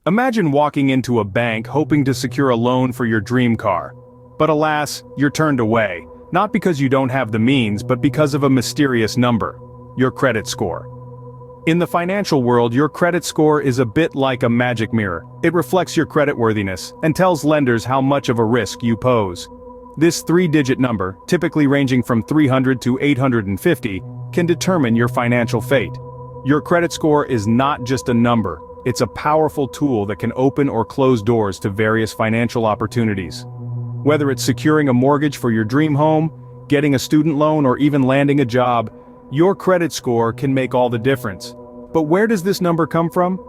Imagine walking into a bank hoping to secure a loan for your dream car. But alas, you're turned away, not because you don't have the means, but because of a mysterious number: your credit score. In the financial world, your credit score is a bit like a magic mirror. It reflects your creditworthiness and tells lenders how much of a risk you pose. This three-digit number, typically ranging from 300 to 850, can determine your financial fate. Your credit score is not just a number, it's a powerful tool that can open or close doors to various financial opportunities. Whether it's securing a mortgage for your dream home, getting a student loan, or even landing a job, your credit score can make all the difference. But where does this number come from?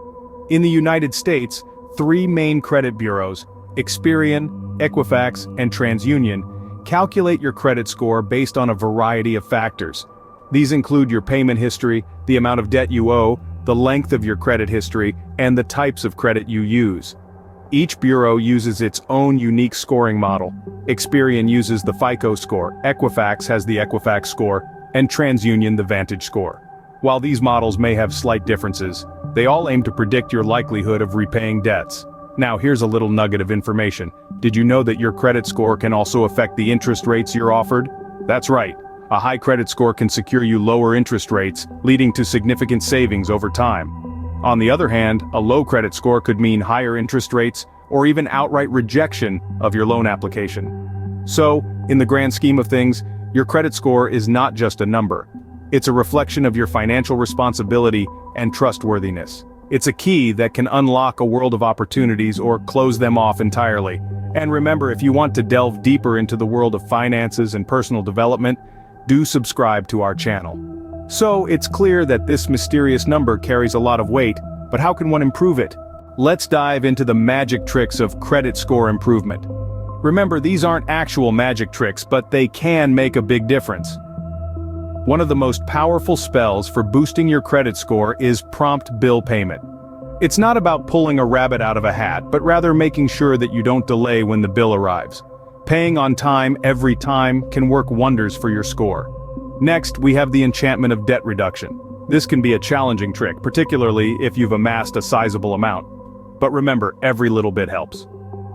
In the United States, three main credit bureaus, Experian, Equifax, and TransUnion, calculate your credit score based on a variety of factors. These include your payment history, the amount of debt you owe, the length of your credit history, and the types of credit you use. Each bureau uses its own unique scoring model. Experian uses the FICO score, Equifax has the Equifax score, and TransUnion the Vantage score. While these models may have slight differences, they all aim to predict your likelihood of repaying debts. Now here's a little nugget of information. Did you know that your credit score can also affect the interest rates you're offered? That's right. A high credit score can secure you lower interest rates, leading to significant savings over time. On the other hand, a low credit score could mean higher interest rates, or even outright rejection of your loan application. So, in the grand scheme of things, your credit score is not just a number. It's a reflection of your financial responsibility and trustworthiness. It's a key that can unlock a world of opportunities or close them off entirely. And remember, if you want to delve deeper into the world of finances and personal development, do subscribe to our channel. So, it's clear that this mysterious number carries a lot of weight, but how can one improve it? Let's dive into the magic tricks of credit score improvement. Remember, these aren't actual magic tricks, but they can make a big difference. One of the most powerful spells for boosting your credit score is prompt bill payment. It's not about pulling a rabbit out of a hat, but rather making sure that you don't delay when the bill arrives. Paying on time every time can work wonders for your score. Next, we have the enchantment of debt reduction. This can be a challenging trick, particularly if you've amassed a sizable amount. But remember, every little bit helps.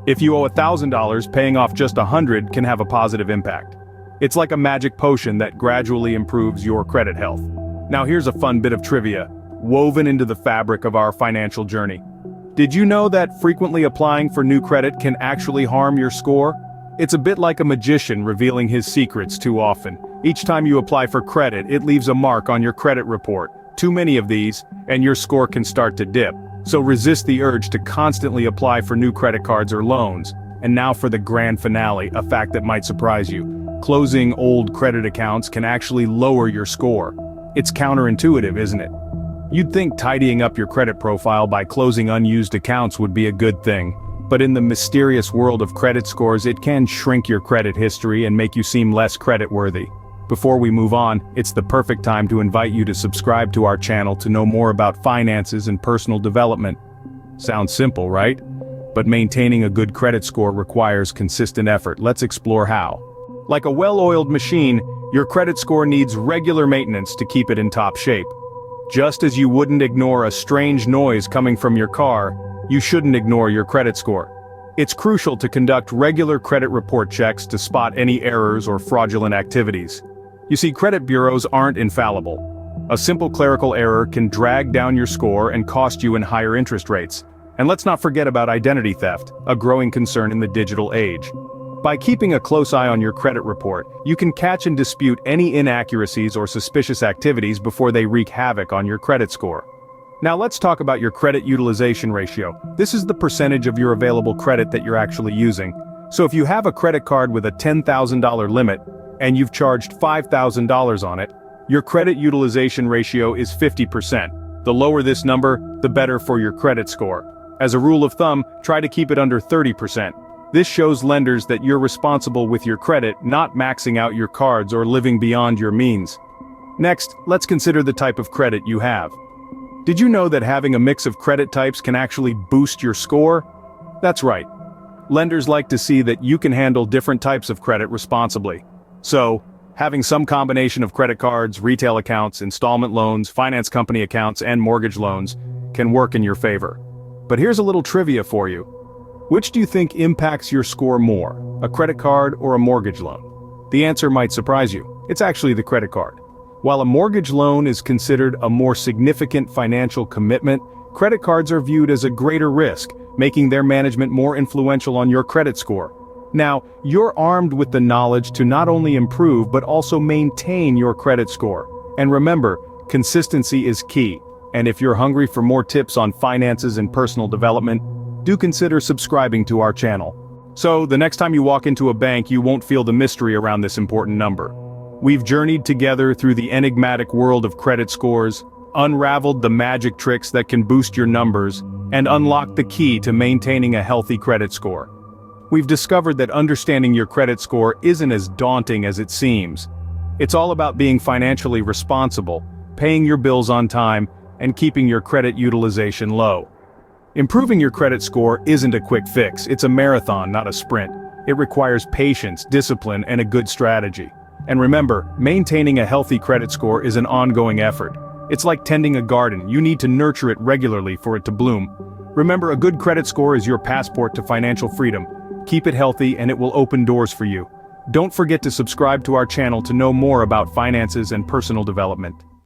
If you owe $1,000, paying off just $100 can have a positive impact. It's like a magic potion that gradually improves your credit health. Now here's a fun bit of trivia, woven into the fabric of our financial journey. Did you know that frequently applying for new credit can actually harm your score? It's a bit like a magician revealing his secrets too often. Each time you apply for credit, it leaves a mark on your credit report. Too many of these, and your score can start to dip. So resist the urge to constantly apply for new credit cards or loans. And now for the grand finale, a fact that might surprise you. Closing old credit accounts can actually lower your score. It's counterintuitive, isn't it? You'd think tidying up your credit profile by closing unused accounts would be a good thing. But in the mysterious world of credit scores, it can shrink your credit history and make you seem less creditworthy. Before we move on, it's the perfect time to invite you to subscribe to our channel to know more about finances and personal development. Sounds simple, right? But maintaining a good credit score requires consistent effort. Let's explore how. Like a well-oiled machine, your credit score needs regular maintenance to keep it in top shape. Just as you wouldn't ignore a strange noise coming from your car, you shouldn't ignore your credit score. It's crucial to conduct regular credit report checks to spot any errors or fraudulent activities. You see, credit bureaus aren't infallible. A simple clerical error can drag down your score and cost you in higher interest rates. And let's not forget about identity theft, a growing concern in the digital age. By keeping a close eye on your credit report, you can catch and dispute any inaccuracies or suspicious activities before they wreak havoc on your credit score. Now let's talk about your credit utilization ratio. This is the percentage of your available credit that you're actually using. So if you have a credit card with a $10,000 limit, and you've charged $5,000 on it, your credit utilization ratio is 50%. The lower this number, the better for your credit score. As a rule of thumb, try to keep it under 30%. This shows lenders that you're responsible with your credit, not maxing out your cards or living beyond your means. Next, let's consider the type of credit you have. Did you know that having a mix of credit types can actually boost your score? That's right. Lenders like to see that you can handle different types of credit responsibly. So, having some combination of credit cards, retail accounts, installment loans, finance company accounts, and mortgage loans can work in your favor. But here's a little trivia for you. Which do you think impacts your score more, a credit card or a mortgage loan? The answer might surprise you. It's actually the credit card. While a mortgage loan is considered a more significant financial commitment, credit cards are viewed as a greater risk, making their management more influential on your credit score. Now, you're armed with the knowledge to not only improve but also maintain your credit score. And remember, consistency is key. And if you're hungry for more tips on finances and personal development, do consider subscribing to our channel. So, the next time you walk into a bank, you won't feel the mystery around this important number. We've journeyed together through the enigmatic world of credit scores, unraveled the magic tricks that can boost your numbers, and unlocked the key to maintaining a healthy credit score. We've discovered that understanding your credit score isn't as daunting as it seems. It's all about being financially responsible, paying your bills on time, and keeping your credit utilization low. Improving your credit score isn't a quick fix, it's a marathon, not a sprint. It requires patience, discipline, and a good strategy. And remember, maintaining a healthy credit score is an ongoing effort. It's like tending a garden, you need to nurture it regularly for it to bloom. Remember, a good credit score is your passport to financial freedom. Keep it healthy and it will open doors for you. Don't forget to subscribe to our channel to know more about finances and personal development.